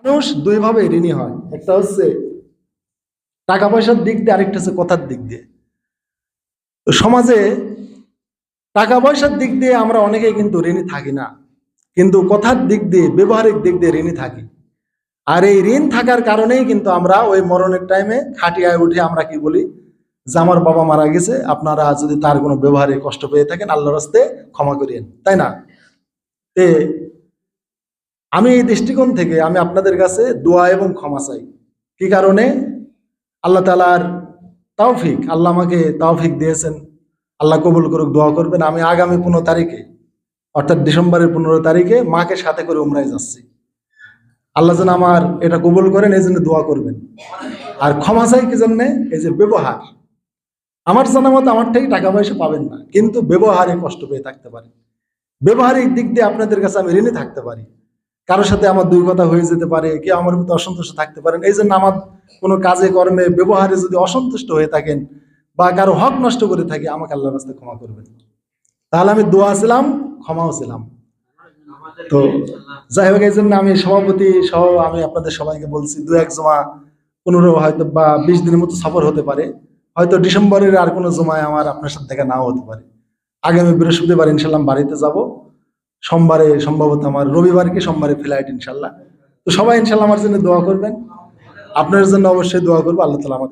মানুষ দুই ভাবে ঋণী হয়, একটা হচ্ছে টাকা পয়সার দিক দিয়ে, আরেকটা হচ্ছে কথার দিক দিয়ে। তো সমাজে টাকা পয়সার দিক দিয়ে আমরা অনেকেই কিন্তু ঋণী থাকি না, কিন্তু কথার দিক দিয়ে, ব্যবহারিক দিক দিয়ে ঋণী থাকি। আর এই ঋণ থাকার কারণেই কিন্তু আমরা ওই মরণের টাইমে খাটিয়ায় উঠে আমরা কি বলি যে আমার বাবা মারা গেছে, আপনারা যদি তার কোনো ব্যবহারে কষ্ট পেয়ে থাকেন আল্লাহর রাস্তে ক্ষমা করিয়েন, তাই না? তে আমি এই দৃষ্টিকোণ থেকে আমি আপনাদের কাছে দোয়া এবং ক্ষমা চাই। কি কারণে? আল্লাহ তাআলার তৌফিক, আল্লাহ আমাকে তৌফিক দিয়েছেন, আল্লাহ কবুল করুক। দোয়া করবেন, আমি আগামী 15 তারিখে অর্থাৎ ডিসেম্বরের 15 তারিখে মাকে সাথে করে উমরায় যাচ্ছি। আল্লাহ যেন আমার এটা কবুল করেন, এই জন্য দোয়া করবেন। আর ক্ষমা চাই কি জন্যে? এই যে ব্যবহার, আমার জানা মতো আমার থেকে টাকা পয়সা পাবেন না, কিন্তু ব্যবহারে কষ্ট পেয়ে থাকতে পারি, ব্যবহারিক দিক দিয়ে আপনাদের কাছে আমি ঋণী থাকতে পারি। কারোর সাথে আমার দুই কথা হয়ে যেতে পারে, কেউ আমার প্রতি অসন্তুষ্ট থাকতে পারেন। এই জন্য আমার কোনো কাজে কর্মে ব্যবহারে যদি অসন্তুষ্ট হয়ে থাকেন বা কারো হক নষ্ট করে থাকি, আমাকে আল্লাহর রাস্তায় ক্ষমা করবেন। তাহলে আমি দোয়া ছিলাম, ক্ষমাও ছিলাম। তো যাই হোক, এই জন্য আমি সভাপতি সহ আমি আপনাদের সবাইকে বলছি, 2-1 জমা 15 হয়তো বা 20 দিনের মতো সফর হতে পারে। হয়তো ডিসেম্বরের আর কোনো জমায় আমার আপনার সাথে দেখা নাও হতে পারে। আগামী বৃহস্পতিবার ইনশাল্লাহ বাড়িতে যাব, সোমবারে সম্ভবত আমার, রবিবার কি সোমবারে ফ্লাইট ইনশাল্লাহ। তো সবাই ইনশাল্লাহ আমার জন্য দোয়া করবেন, আপনার জন্য অবশ্যই দোয়া করবো। আল্লাহ তাআলা আমাদের